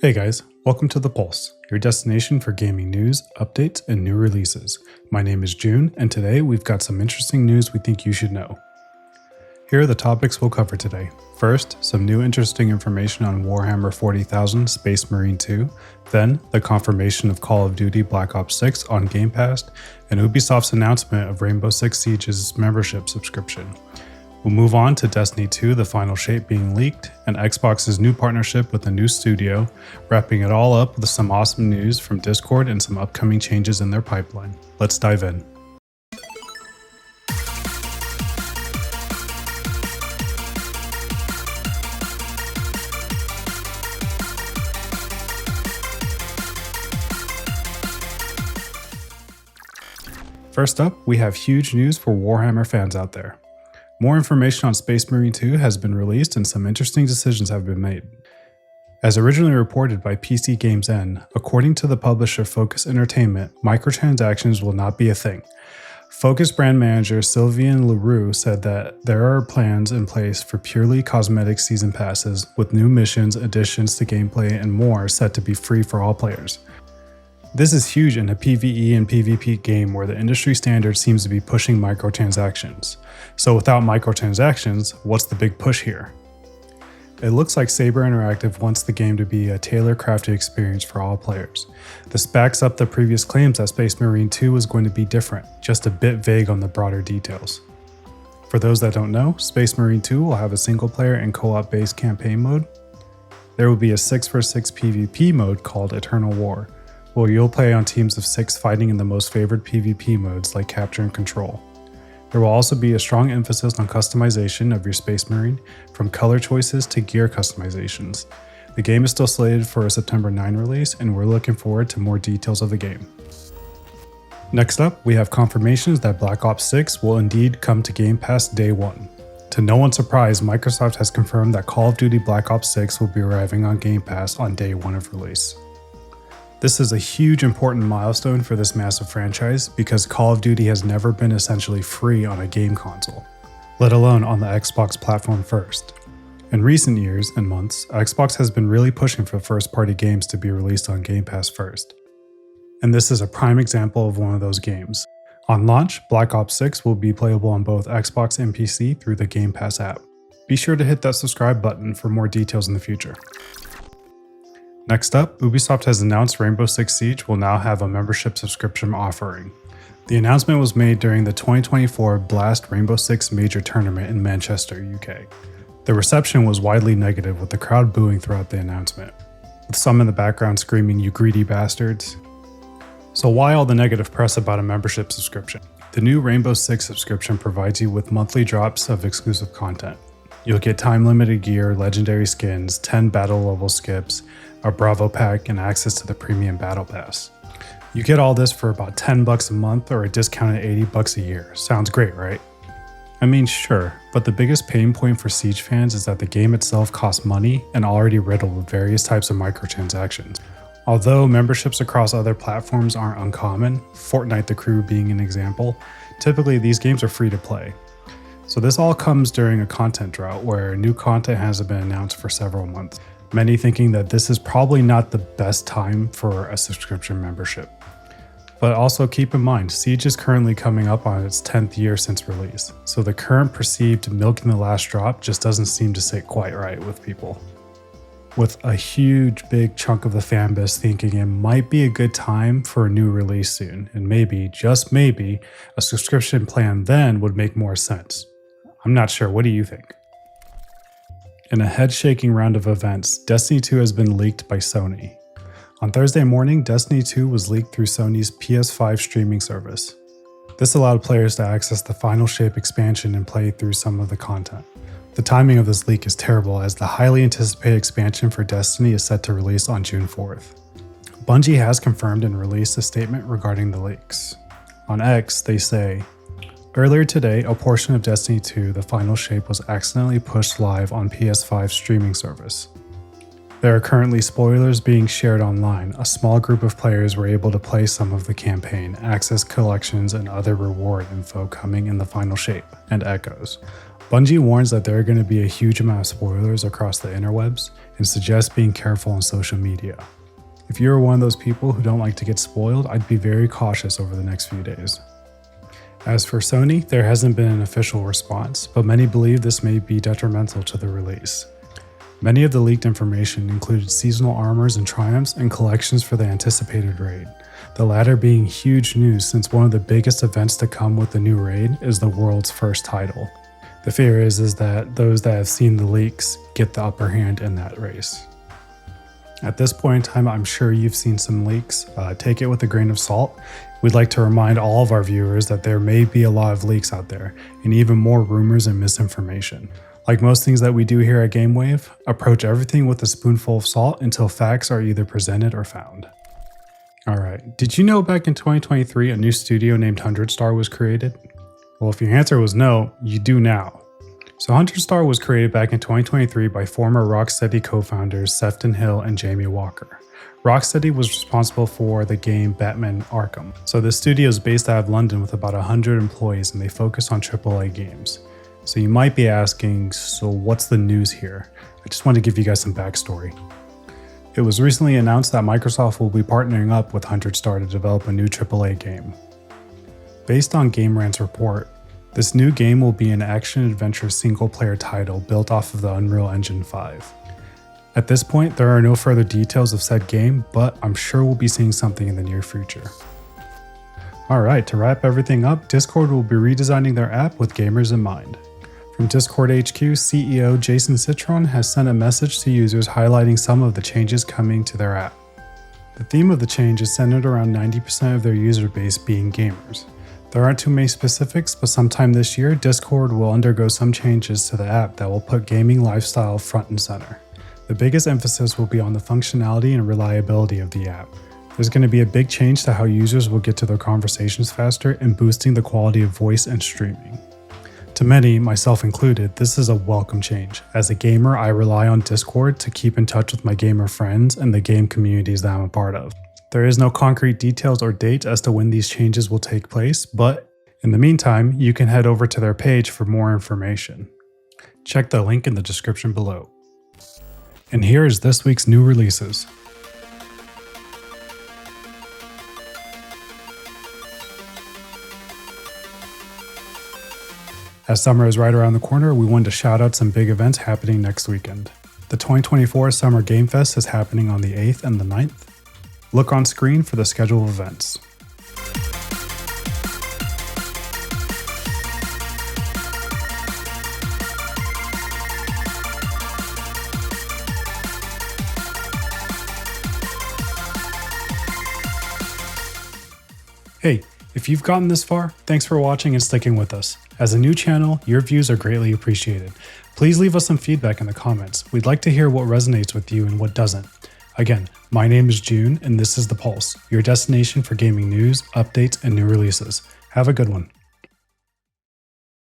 Hey guys, welcome to The Pulse, your destination for gaming news, updates, and new releases. My name is June, and today we've got some interesting news we think you should know. Here are the topics we'll cover today. First, some new interesting information on Warhammer 40,000 Space Marine 2, then the confirmation of Call of Duty Black Ops 6 on Gamepass, and Ubisoft's announcement of Rainbow Six Siege's membership subscription. We'll move on to Destiny 2, the final shape being leaked, and Xbox's new partnership with a new studio, wrapping it all up with some awesome news from Discord and some upcoming changes in their pipeline. Let's dive in. First up, we have huge news for Warhammer fans out there. More information on Space Marine 2 has been released and some interesting decisions have been made. As originally reported by PC Games N, according to the publisher Focus Entertainment, microtransactions will not be a thing. Focus brand manager Sylvain Leroux said that there are plans in place for purely cosmetic season passes, with new missions, additions to gameplay, and more set to be free for all players. This is huge in a PvE and PvP game where the industry standard seems to be pushing microtransactions. So without microtransactions, what's the big push here? It looks like Saber Interactive wants the game to be a tailor-crafted experience for all players. This backs up the previous claims that Space Marine 2 was going to be different, just a bit vague on the broader details. For those that don't know, Space Marine 2 will have a single-player and co-op based campaign mode. There will be a 6v6 PvP mode called Eternal War, where you'll play on teams of 6 fighting in the most favored PvP modes like Capture and Control. There will also be a strong emphasis on customization of your Space Marine, from color choices to gear customizations. The game is still slated for a September 9 release, and we're looking forward to more details of the game. Next up, we have confirmations that Black Ops 6 will indeed come to Game Pass day 1. To no one's surprise, Microsoft has confirmed that Call of Duty Black Ops 6 will be arriving on Game Pass on day 1 of release. This is a huge important milestone for this massive franchise because Call of Duty has never been essentially free on a game console, let alone on the Xbox platform first. In recent years and months, Xbox has been really pushing for first-party games to be released on Game Pass first. And this is a prime example of one of those games. On launch, Black Ops 6 will be playable on both Xbox and PC through the Game Pass app. Be sure to hit that subscribe button for more details in the future. Next up, Ubisoft has announced Rainbow Six Siege will now have a membership subscription offering. The announcement was made during the 2024 Blast Rainbow Six Major Tournament in Manchester, UK. The reception was widely negative, with the crowd booing throughout the announcement, with some in the background screaming, "You greedy bastards." So why all the negative press about a membership subscription? The new Rainbow Six subscription provides you with monthly drops of exclusive content. You'll get time-limited gear, legendary skins, 10 battle level skips, a Bravo pack, and access to the premium battle pass. You get all this for about $10 a month or a discounted $80 a year. Sounds great, right? I mean, sure, but the biggest pain point for Siege fans is that the game itself costs money and already riddled with various types of microtransactions. Although memberships across other platforms aren't uncommon, Fortnite The Crew being an example, typically these games are free to play. So this all comes during a content drought where new content hasn't been announced for several months, many thinking that this is probably not the best time for a subscription membership. But also keep in mind, Siege is currently coming up on its 10th year since release, so the current perceived milking the last drop just doesn't seem to sit quite right with people. With a huge big chunk of the fanbase thinking it might be a good time for a new release soon, and maybe, just maybe, a subscription plan then would make more sense. I'm not sure, what do you think? In a head-shaking round of events, Destiny 2 has been leaked by Sony. On Thursday morning, Destiny 2 was leaked through Sony's PS5 streaming service. This allowed players to access the Final Shape expansion and play through some of the content. The timing of this leak is terrible as the highly anticipated expansion for Destiny is set to release on June 4th. Bungie has confirmed and released a statement regarding the leaks. On X, they say, "Earlier today, a portion of Destiny 2, The Final Shape was accidentally pushed live on PS5 streaming service. There are currently spoilers being shared online. A small group of players were able to play some of the campaign, access collections, and other reward info coming in The Final Shape," and echoes. Bungie warns that there are going to be a huge amount of spoilers across the interwebs, and suggest being careful on social media. If you're one of those people who don't like to get spoiled, I'd be very cautious over the next few days. As for Sony, there hasn't been an official response, but many believe this may be detrimental to the release. Many of the leaked information included seasonal armors and triumphs and collections for the anticipated raid, the latter being huge news since one of the biggest events to come with the new raid is the world's first title. The fear is that those that have seen the leaks get the upper hand in that race. At this point in time, I'm sure you've seen some leaks. Take it with a grain of salt. We'd like to remind all of our viewers that there may be a lot of leaks out there, and even more rumors and misinformation. Like most things that we do here at GameWave, approach everything with a spoonful of salt until facts are either presented or found. Alright, did you know back in 2023 a new studio named HUNDREDSTAR was created? Well, if your answer was no, you do now. So HUNDREDSTAR was created back in 2023 by former Rocksteady co-founders Sefton Hill and Jamie Walker. Rocksteady was responsible for the game Batman Arkham. So the studio is based out of London with about 100 employees and they focus on AAA games. So you might be asking, so what's the news here? I just want to give you guys some backstory. It was recently announced that Microsoft will be partnering up with HUNDREDSTAR to develop a new AAA game. Based on GameRant's report, this new game will be an action-adventure single-player title built off of the Unreal Engine 5. At this point, there are no further details of said game, but I'm sure we'll be seeing something in the near future. Alright, to wrap everything up, Discord will be redesigning their app with gamers in mind. From Discord HQ, CEO Jason Citron has sent a message to users highlighting some of the changes coming to their app. The theme of the change is centered around 90% of their user base being gamers. There aren't too many specifics, but sometime this year, Discord will undergo some changes to the app that will put gaming lifestyle front and center. The biggest emphasis will be on the functionality and reliability of the app. There's going to be a big change to how users will get to their conversations faster and boosting the quality of voice and streaming. To many, myself included, this is a welcome change. As a gamer, I rely on Discord to keep in touch with my gamer friends and the game communities that I'm a part of. There is no concrete details or date as to when these changes will take place, but in the meantime, you can head over to their page for more information. Check the link in the description below. And here is this week's new releases. As summer is right around the corner, we wanted to shout out some big events happening next weekend. The 2024 Summer Game Fest is happening on the 8th and the 9th. Look on screen for the schedule of events. Hey, if you've gotten this far, thanks for watching and sticking with us. As a new channel, your views are greatly appreciated. Please leave us some feedback in the comments. We'd like to hear what resonates with you and what doesn't. Again, my name is June, and this is The Pulse, your destination for gaming news, updates, and new releases. Have a good one.